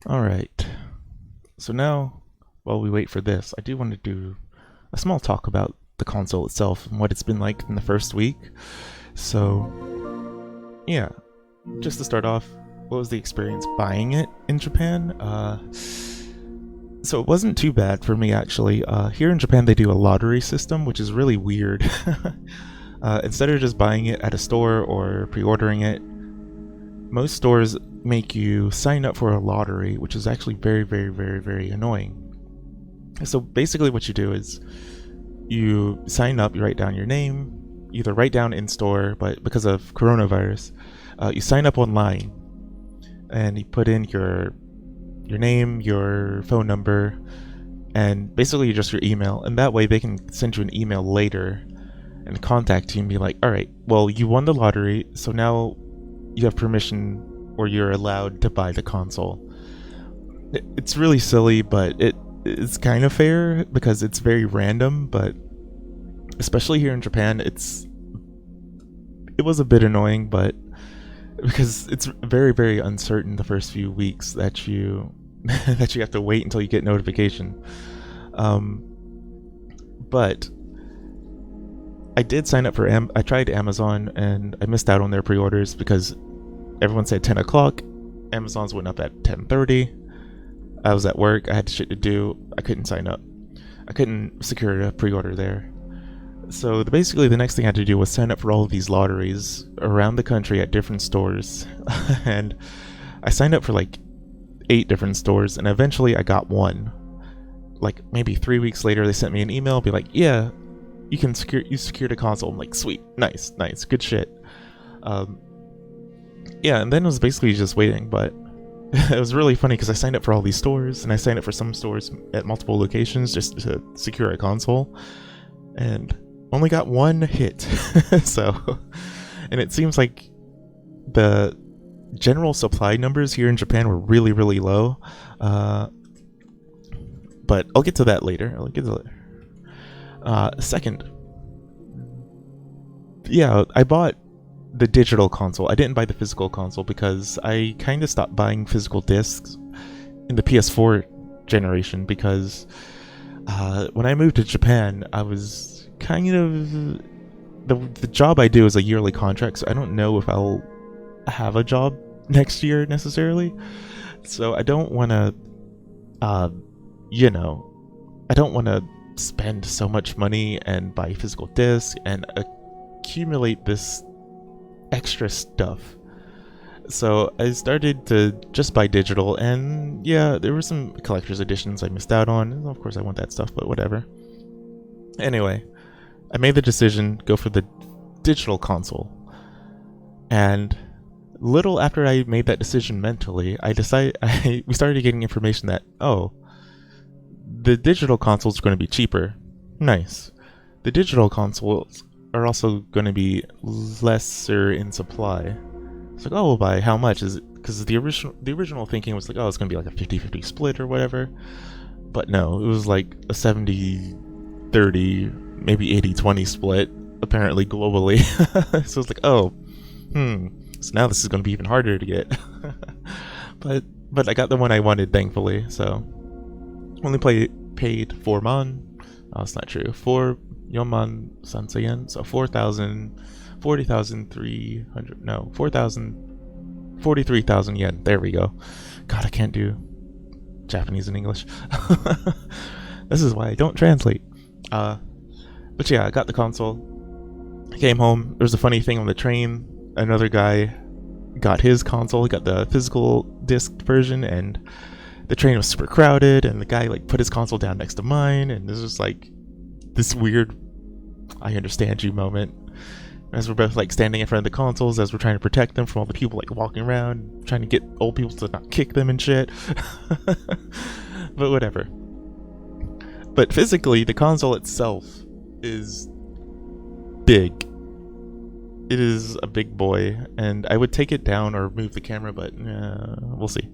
Alright, so now, while we wait for this, I do want to do a small talk about the console itself and what it's been like in the first week. So, yeah, just to start off, what was the experience buying it in Japan? So it wasn't too bad for me actually. Here in Japan, they do a lottery system, which is really weird. Instead of just buying it at a store or pre-ordering it, most stores make you sign up for a lottery, which is actually very, very, very, very annoying. So basically, what you do is you sign up, you write down your name, either write down in store, but because of coronavirus, you sign up online and you put in your name, your phone number, and basically just your email, and that way they can send you an email later and contact you and be like, all right, well, you won the lottery, so now you have permission or you're allowed to buy the console. It's really silly, but it's kind of fair because it's very random, but especially here in Japan, it was a bit annoying, but because it's very, very uncertain the first few weeks that you that you have to wait until you get notification. But I did sign up for I tried Amazon and I missed out on their pre-orders because everyone said 10 o'clock. Amazon's went up at 10:30. I was at work. I had shit to do. I couldn't sign up. I couldn't secure a pre-order there. So basically the next thing I had to do was sign up for all of these lotteries around the country at different stores. And I signed up for like 8 different stores and eventually I got one. Like maybe 3 weeks later they sent me an email, be like, yeah, you secured a console. I'm like, sweet, nice, good shit. Yeah, and then it was basically just waiting, but it was really funny because I signed up for all these stores and I signed up for some stores at multiple locations just to secure a console and only got one hit. So, and it seems like the general supply numbers here in Japan were really, really low. But I'll get to that later. Second, yeah, I bought the digital console. I didn't buy the physical console because I kind of stopped buying physical discs in the PS4 generation because when I moved to Japan, I was kind of the job I do is a yearly contract, so I don't know if I'll have a job next year necessarily. So I don't want to, I don't want to spend so much money and buy physical discs and accumulate this extra stuff. So I started to just buy digital, and yeah, there were some collector's editions I missed out on. Of course, I want that stuff, but whatever. Anyway, I made the decision go for the digital console, and little after I made that decision mentally, we started getting information that the digital console is going to be cheaper. Nice. The digital consoles are also going to be lesser in supply. It's like, oh, by how much is it? Because the original thinking was like, oh, it's going to be like a 50-50 split or whatever. But no, it was like a 70-30, maybe 80-20 split, apparently globally. So it's like, oh, so now this is going to be even harder to get. but I got the one I wanted, thankfully. So only paid 4 man. Oh, it's not true. 4,000,000 sanseyen, so 40,300. No, 43,000 yen. There we go. God, I can't do Japanese and English. This is why I don't translate. But yeah, I got the console. I came home. There was a funny thing on the train. Another guy got his console. He got the physical disc version, and the train was super crowded, and the guy like put his console down next to mine, and this was like this weird I understand you moment as we're both like standing in front of the consoles as we're trying to protect them from all the people like walking around trying to get old people to not kick them and shit. But whatever. But physically the console itself is big. It is a big boy, and I would take it down or move the camera, but we'll see.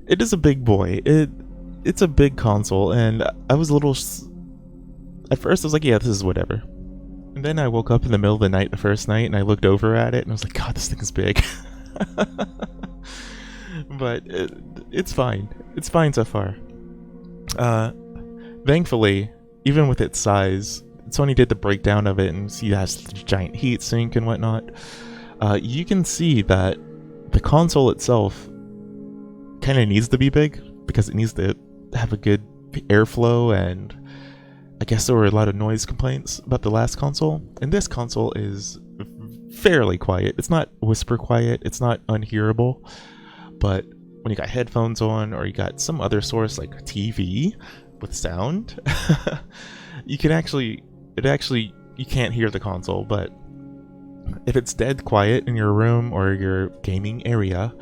It is a big boy. It's a big console, and I was a little at first I was like, yeah, this is whatever. And then I woke up in the middle of the night the first night and I looked over at it and I was like, God, this thing is big. But it's fine. It's fine so far. Uh, Thankfully, even with its size, Sony did the breakdown of it and see it has the giant heat sink and whatnot. You can see that the console itself kind of needs to be big because it needs to have a good airflow, and I guess there were a lot of noise complaints about the last console, and this console is fairly quiet. It's not whisper quiet, it's not unhearable, but when you got headphones on or you got some other source like a TV with sound, you can't hear the console. But if it's dead quiet in your room or your gaming area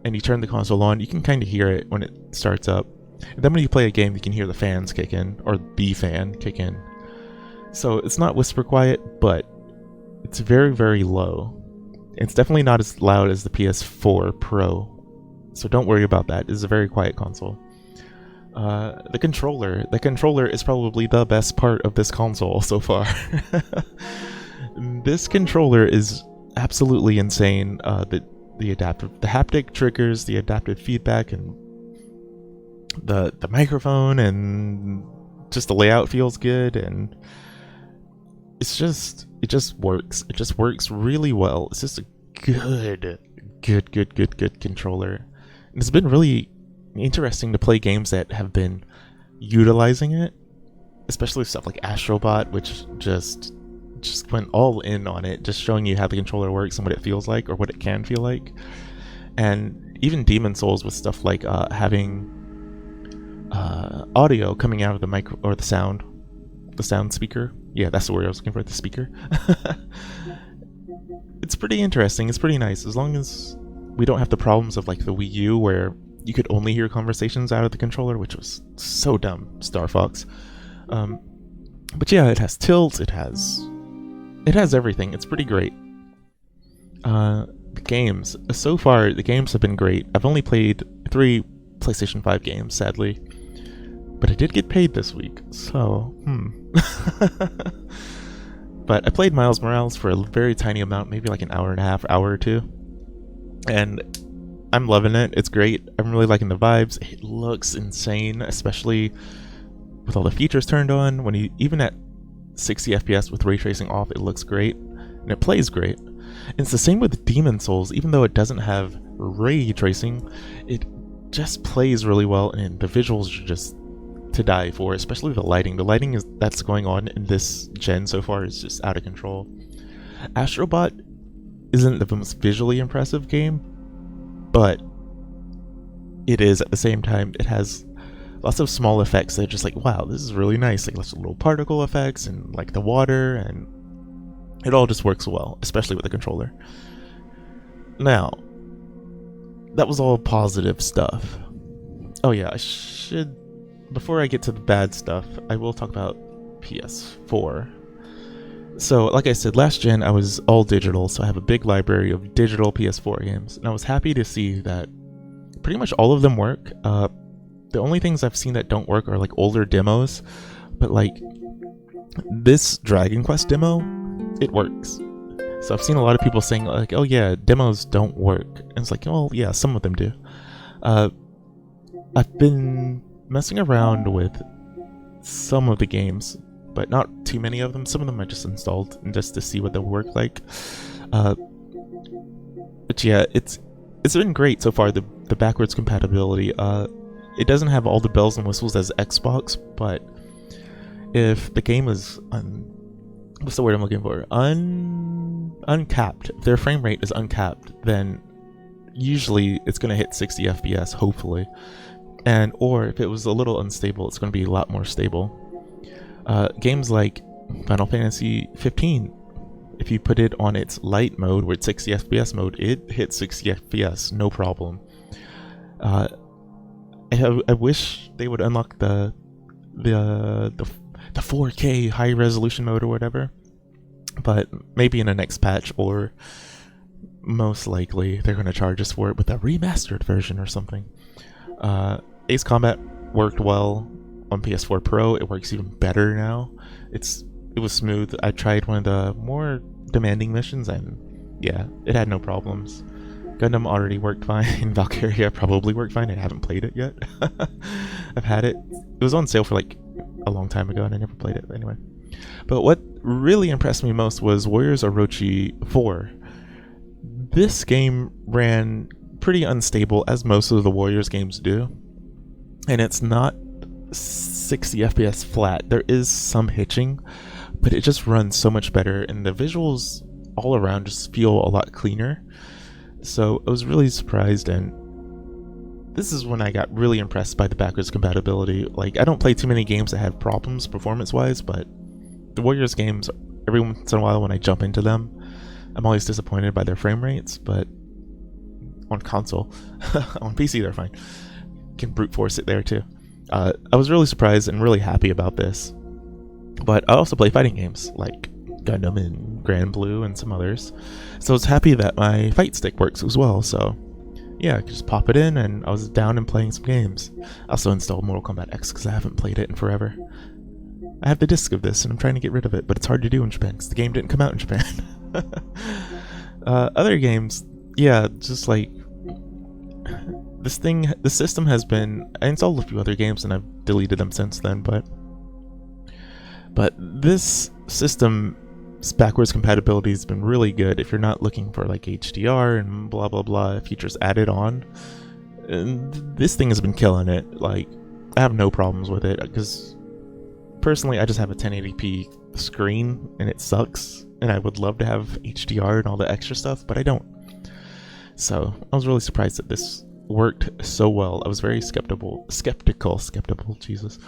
and you turn the console on, you can kind of hear it when it starts up. And then when you play a game, you can hear the fans kick in, or the fan kick in. So it's not whisper quiet, but it's very, very low. It's definitely not as loud as the PS4 Pro, so don't worry about that. It's a very quiet console. The controller is probably the best part of this console so far. This controller is absolutely insane. The haptic triggers, the adaptive feedback, and the microphone, and just the layout feels good, and it just works. It just works really well. It's just a good controller. And it's been really interesting to play games that have been utilizing it, especially stuff like Astrobot, which just went all in on it, just showing you how the controller works and what it feels like, or what it can feel like. And even Demon Souls with stuff like having audio coming out of the micro, or the sound speaker. Yeah, that's the word I was looking for, the speaker. It's pretty interesting. It's pretty nice, as long as we don't have the problems of like the Wii U, where you could only hear conversations out of the controller, which was so dumb. Star Fox. But yeah, it has tilt. It has everything. It's pretty great. The games so far, the games have been great. I've only played 3 PlayStation 5 games, sadly, but I did get paid this week, so But I played Miles Morales for a very tiny amount, maybe like an hour and a half, hour or two, and I'm loving it. It's great. I'm really liking the vibes. It looks insane, especially with all the features turned on. When you, even at 60 FPS with ray tracing off, it looks great, and it plays great. And it's the same with Demon Souls. Even though it doesn't have ray tracing, it just plays really well, and the visuals are just to die for, especially the lighting. The lighting that's going on in this gen so far is just out of control. Astrobot isn't the most visually impressive game, but it is at the same time. It has lots of small effects that are just like, wow, this is really nice. Like lots of little particle effects and like the water, and it all just works well, especially with the controller. Now, that was all positive stuff. Oh yeah, before I get to the bad stuff, I will talk about PS4. So, like I said, last gen I was all digital, so I have a big library of digital PS4 games, and I was happy to see that pretty much all of them work. The only things I've seen that don't work are like older demos, but like this Dragon Quest demo, it works. So I've seen a lot of people saying like, oh yeah, demos don't work, and it's like, well, yeah, some of them do. I've been messing around with some of the games, but not too many of them. Some of them I just installed and just to see what they'll work like. But yeah, it's been great so far. The backwards compatibility. It doesn't have all the bells and whistles as Xbox, but if the game is what's the word I'm looking for? Uncapped. If their frame rate is uncapped, then usually it's going to hit 60 FPS, hopefully. Or if it was a little unstable, it's going to be a lot more stable. Games like Final Fantasy 15, if you put it on its light mode, where it's 60 FPS mode, it hits 60 FPS, no problem. I wish they would unlock the 4K high resolution mode or whatever, but maybe in the next patch, or most likely they're going to charge us for it with a remastered version or something. Ace Combat worked well on PS4 Pro. It works even better now. It was smooth. I tried one of the more demanding missions, and yeah, it had no problems. Gundam already worked fine. Valkyria probably worked fine. I haven't played it yet. I've had it. It was on sale for like a long time ago and I never played it anyway. But what really impressed me most was Warriors Orochi 4. This game ran pretty unstable, as most of the Warriors games do. And it's not 60 FPS flat. There is some hitching, but it just runs so much better, and the visuals all around just feel a lot cleaner. So I was really surprised, and this is when I got really impressed by the backwards compatibility. Like, I don't play too many games that have problems performance-wise, but the Warriors games, every once in a while when I jump into them, I'm always disappointed by their frame rates, but on console, on PC they're fine. Can brute force it there too. I was really surprised and really happy about this. But I also play fighting games like Gundam and Grand Blue and some others. So I was happy that my fight stick works as well. So yeah, I could just pop it in and I was down and playing some games. I also installed Mortal Kombat X because I haven't played it in forever. I have the disc of this and I'm trying to get rid of it, but it's hard to do in Japan because the game didn't come out in Japan. Other games, yeah, just like the system has been, I installed a few other games and I've deleted them since then, but this system's backwards compatibility has been really good if you're not looking for like HDR and blah blah blah features added on. And this thing has been killing it. Like, I have no problems with it because personally I just have a 1080p screen and it sucks, and I would love to have HDR and all the extra stuff, but I don't. So I was really surprised that this worked so well. I was very skeptical, Jesus.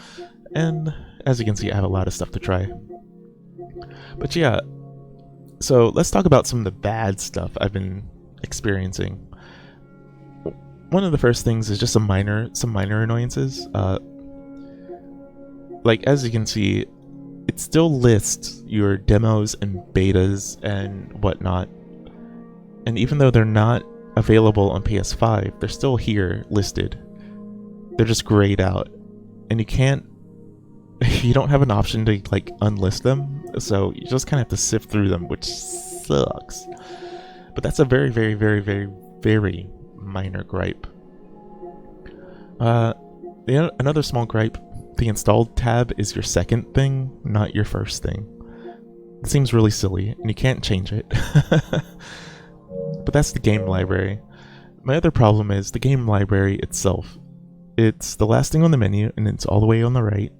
And as you can see, I have a lot of stuff to try. But yeah, so let's talk about some of the bad stuff I've been experiencing. One of the first things is just some minor annoyances. Like, as you can see, it still lists your demos and betas and whatnot. And even though they're not available on PS5, they're still here listed. They're just grayed out. And you don't have an option to like unlist them, so you just kind of have to sift through them, which sucks. But that's a very, very, very, very, very minor gripe. Another small gripe, the installed tab is your second thing, not your first thing. It seems really silly, and you can't change it. But that's the game library. My other problem is the game library itself. It's the last thing on the menu, and it's all the way on the right.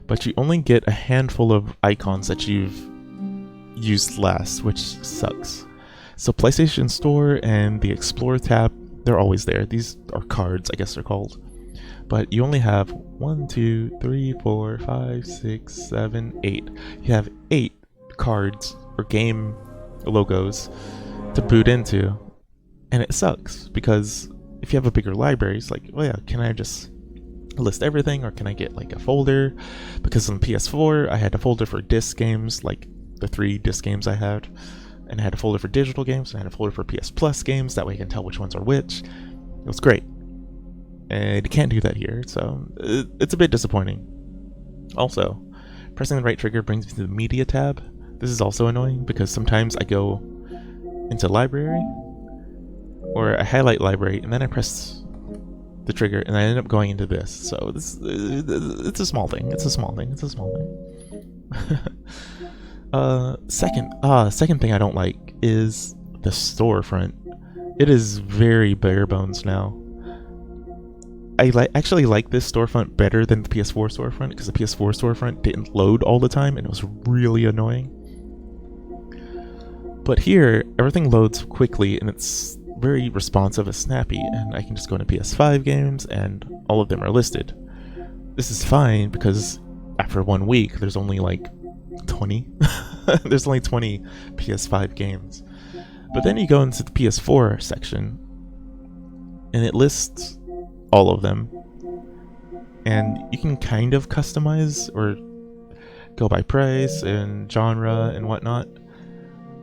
But you only get a handful of icons that you've used last, which sucks. So PlayStation Store and the Explore tab, they're always there. These are cards, I guess they're called. But you only have 1, 2, 3, 4, 5, 6, 7, 8. You have 8 cards or game logos to boot into. And it sucks because if you have a bigger library, it's like, well, yeah, can I just list everything, or can I get like a folder? Because on PS4 I had a folder for disc games, like the 3 disc games I had, and I had a folder for digital games, and I had a folder for PS Plus games, that way I can tell which ones are which. It was great, and you can't do that here, so it's a bit disappointing. Also, pressing the right trigger brings me to the media tab. This is also annoying because sometimes I go into library, or I highlight library, and then I press the trigger, and I end up going into this. So it's a small thing. It's a small thing. Second thing I don't like is the storefront. It is very bare bones now. I actually like this storefront better than the PS4 storefront, because the PS4 storefront didn't load all the time, and it was really annoying. But here, everything loads quickly, and it's very responsive and snappy, and I can just go into PS5 games and all of them are listed. This is fine because after 1 week there's only like 20 there's only 20 PS5 games. But then you go into the PS4 section and it lists all of them, and you can kind of customize or go by price and genre and whatnot.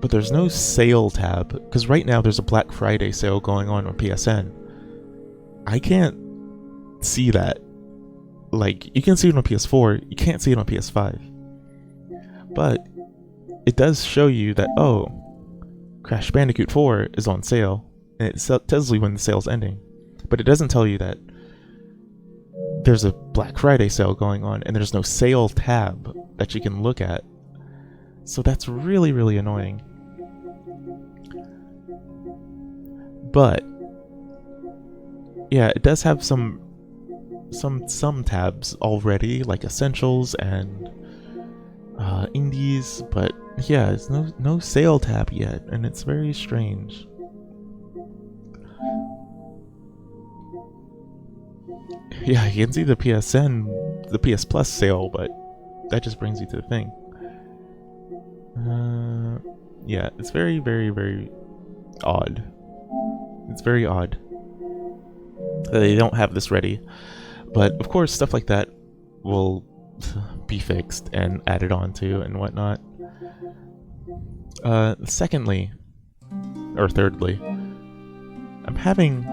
But there's no sale tab, because right now there's a Black Friday sale going on PSN. I can't see that. Like, you can see it on PS4, you can't see it on PS5. But it does show you that, oh, Crash Bandicoot 4 is on sale, and it tells you when the sale's ending. But it doesn't tell you that there's a Black Friday sale going on, and there's no sale tab that you can look at. So that's really, really annoying. But yeah, it does have some tabs already, like Essentials and Indies, but yeah, it's no sale tab yet, and it's very strange. Yeah, you can see the PSN, the PS Plus sale, but that just brings you to the thing. Yeah, it's very, very, very odd. It's very odd that they don't have this ready. But of course, stuff like that will be fixed and added onto and whatnot. Thirdly, I'm having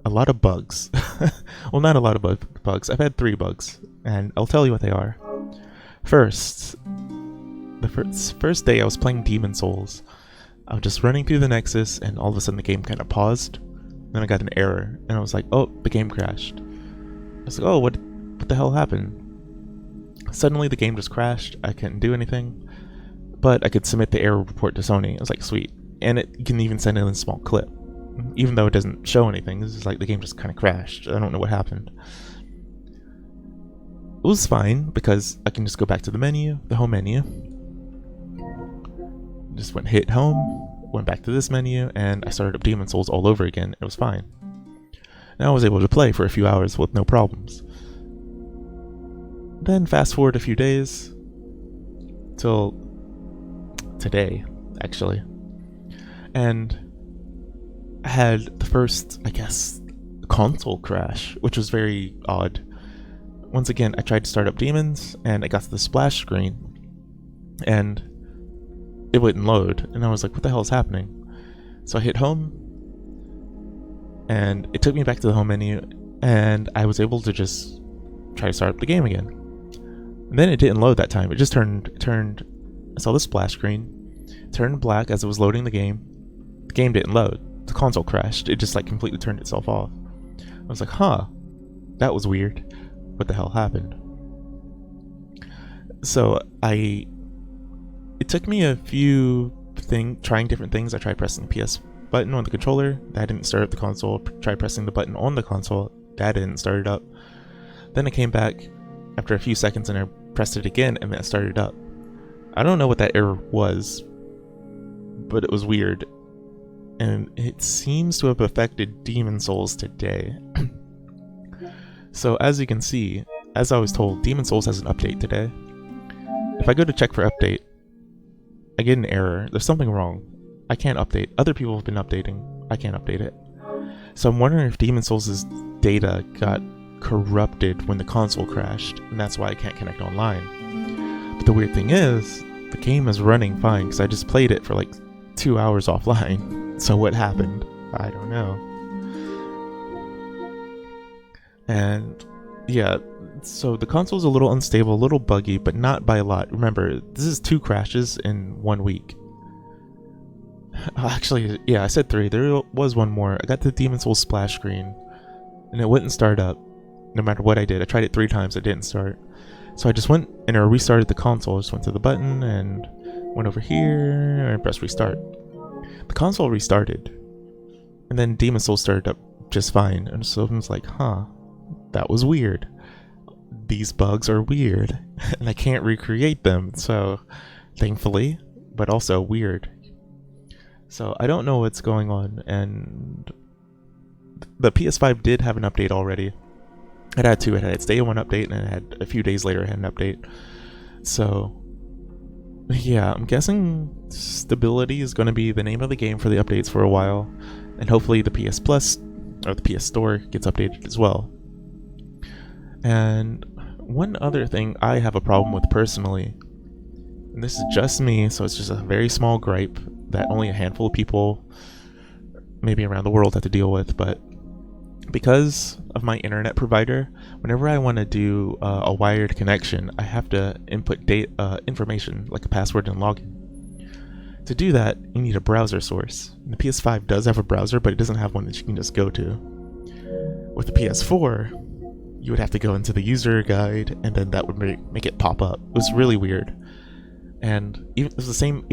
a lot of bugs. Well, not a lot of bugs. I've had 3 bugs, and I'll tell you what they are. First, the first day I was playing Demon Souls. I was just running through the Nexus, and all of a sudden the game kind of paused. Then I got an error, and I was like, oh, the game crashed. I was like, oh, what the hell happened? Suddenly the game just crashed. I couldn't do anything, but I could submit the error report to Sony. I was like, sweet. And you can even send in a small clip. Even though it doesn't show anything, it's just like the game just kind of crashed. I don't know what happened. It was fine, because I can just go back to the menu, the home menu. Just hit home, went back to this menu, and I started up Demon Souls all over again. It was fine. Now I was able to play for a few hours with no problems. Then fast forward a few days, till today, actually. And I had the first, I guess, console crash, which was very odd. Once again, I tried to start up Demons, and I got to the splash screen, and it wouldn't load, and I was like, what the hell is happening? So I hit home, and it took me back to the home menu, and I was able to just try to start up the game again. And then it didn't load that time. It just turned, I saw the splash screen, turned black as it was loading the game. The game didn't load. The console crashed. It just like completely turned itself off. I was like, huh, that was weird. What the hell happened? So it took me a few trying different things. I tried pressing the PS button on the controller. That didn't start up the console. Tried pressing the button on the console. That didn't start it up. Then I came back after a few seconds and I pressed it again and that started up. I don't know what that error was, but it was weird. And it seems to have affected Demon Souls today. So as you can see, as I was told, Demon Souls has an update today. If I go to check for update, I get an error. There's something wrong. I can't update. Other people have been updating. I can't update it. So I'm wondering if Demon Souls' data got corrupted when the console crashed, and that's why I can't connect online. But the weird thing is, the game is running fine, because I just played it for like 2 hours offline. So what happened? I don't know. And yeah, so the console's a little unstable, a little buggy, but not by a lot. Remember, this is 2 crashes in 1 week. Actually, yeah, I said 3. There was one more. I got the Demon Souls splash screen, and it wouldn't start up no matter what I did. I tried it 3 times, it didn't start. So I just went and I restarted the console. I just went to the button and went over here and pressed restart. The console restarted, and then Demon Souls started up just fine. And so I was like, huh, that was weird. These bugs are weird, and I can't recreate them. So, thankfully, but also weird. So I don't know what's going on, and the PS5 did have an update already. It had 2. It had its day 1 update, and it had a few days later it had an update. So yeah, I'm guessing stability is going to be the name of the game for the updates for a while, and hopefully the PS Plus or the PS Store gets updated as well. And one other thing I have a problem with personally, and this is just me, so it's just a very small gripe that only a handful of people maybe around the world have to deal with, but because of my internet provider, whenever I want to do a wired connection, I have to input information like a password and login. To do that, you need a browser source. And the PS5 does have a browser, but it doesn't have one that you can just go to. With the PS4, you would have to go into the user guide, and then that would make it pop up. It was really weird. And it was the same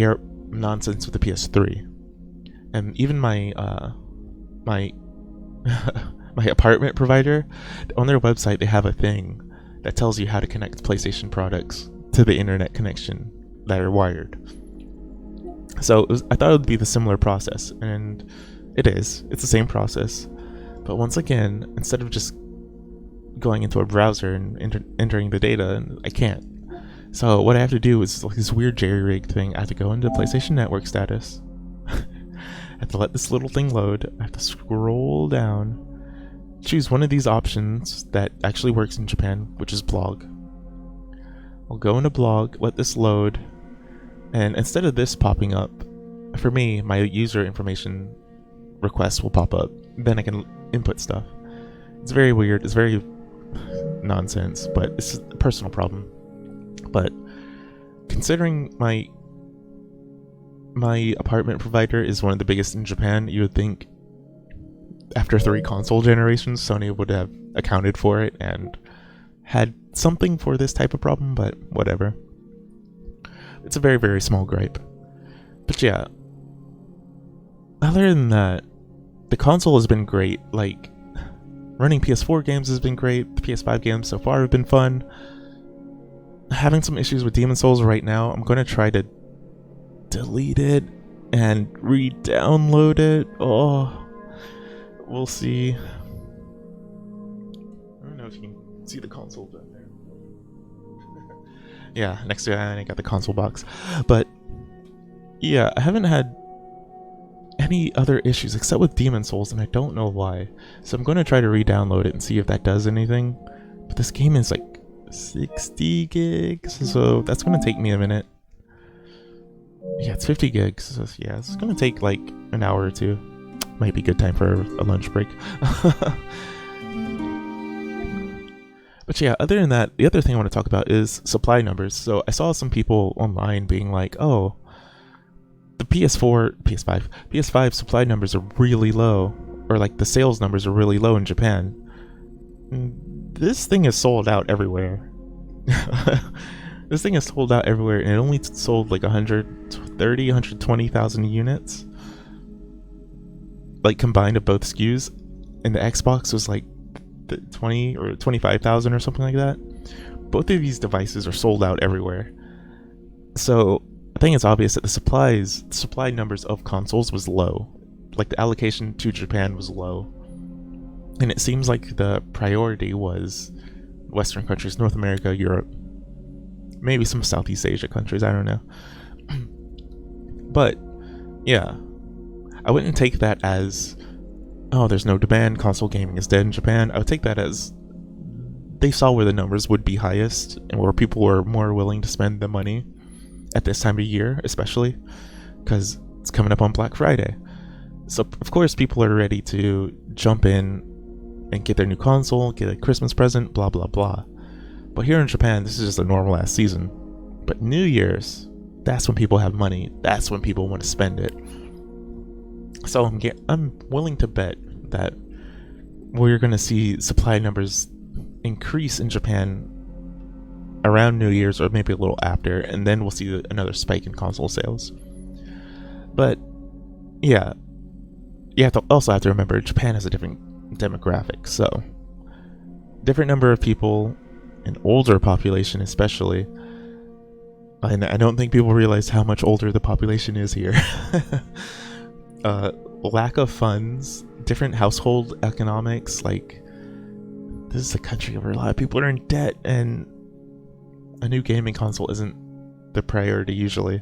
nonsense with the PS3. And even my my apartment provider, on their website, they have a thing that tells you how to connect PlayStation products to the internet connection that are wired. So I thought it would be the similar process, and it is. It's the same process. But once again, instead of just going into a browser and entering the data, I can't. So what I have to do is like this weird jerry-rigged thing. I have to go into PlayStation Network status. I have to let this little thing load. I have to scroll down, choose one of these options that actually works in Japan, which is blog. I'll go into blog, let this load, and instead of this popping up, for me, my user information request will pop up. Then I can input stuff. It's very weird. It's very nonsense, but it's a personal problem. But considering my apartment provider is one of the biggest in Japan, you would think after 3 console generations, Sony would have accounted for it and had something for this type of problem, but whatever. It's a very, very small gripe. But yeah, other than that, the console has been great. Like, running PS4 games has been great. The PS5 games so far have been fun. Having some issues with Demon's Souls right now. I'm going to try to delete it and re-download it. Oh, we'll see. I don't know if you can see the console down there. Yeah, next to it I got the console box. But yeah, I haven't had any other issues except with Demon's Souls, and I don't know why. So I'm going to try to re-download it and see if that does anything. But this game is like 60 gigs, so that's going to take me a minute. Yeah, it's 50 gigs, so yeah, it's going to take like an hour or two. Might be a good time for a lunch break. But yeah, other than that, the other thing I want to talk about is supply numbers. So I saw some people online being like, oh, the PS5 supply numbers are really low, or like the sales numbers are really low in Japan. This thing is sold out everywhere. This thing is sold out everywhere, and it only sold like 120,000 units, like combined of both SKUs. And the Xbox was like 20 or 25,000 or something like that. Both of these devices are sold out everywhere. So I think it's obvious that the supply numbers of consoles was low. Like the allocation to Japan was low. And it seems like the priority was Western countries, North America, Europe, maybe some Southeast Asia countries, I don't know. But yeah, I wouldn't take that as, oh, there's no demand, console gaming is dead in Japan. I would take that as they saw where the numbers would be highest and where people were more willing to spend the money at this time of year, especially because it's coming up on Black Friday. So of course people are ready to jump in and get their new console, get a Christmas present, blah blah blah. But here in Japan, this is just a normal ass season. But New Year's, that's when people have money. That's when people want to spend it. So I'm willing to bet that we're going to see supply numbers increase in Japan around New Year's, or maybe a little after, and then we'll see another spike in console sales. But yeah, you also have to remember Japan has a different demographic, so different number of people, an older population especially. And I don't think people realize how much older the population is here. Lack of funds, different household economics. Like, this is a country where a lot of people are in debt, and a new gaming console isn't the priority usually.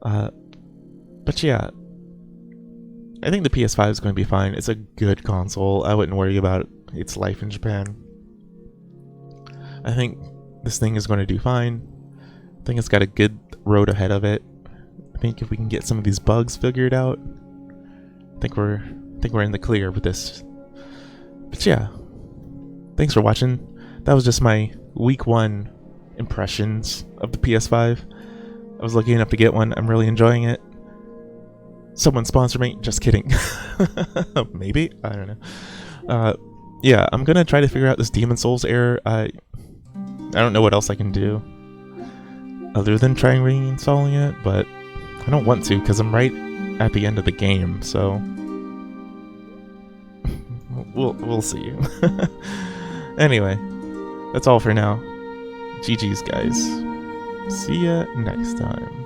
But yeah, I think the PS5 is going to be fine. It's a good console. I wouldn't worry about its life in Japan. I think this thing is going to do fine. I think it's got a good road ahead of it. I think if we can get some of these bugs figured out, I think we're in the clear with this. But yeah, thanks for watching. That was just my week 1 impressions of the PS5. I was lucky enough to get one. I'm really enjoying it. Someone sponsor me. Just kidding. Maybe? I don't know. Yeah, I'm gonna try to figure out this Demon Souls error. I don't know what else I can do other than trying reinstalling it, but I don't want to because I'm right at the end of the game, so we'll see. Anyway, that's all for now. GG's, guys. See ya next time.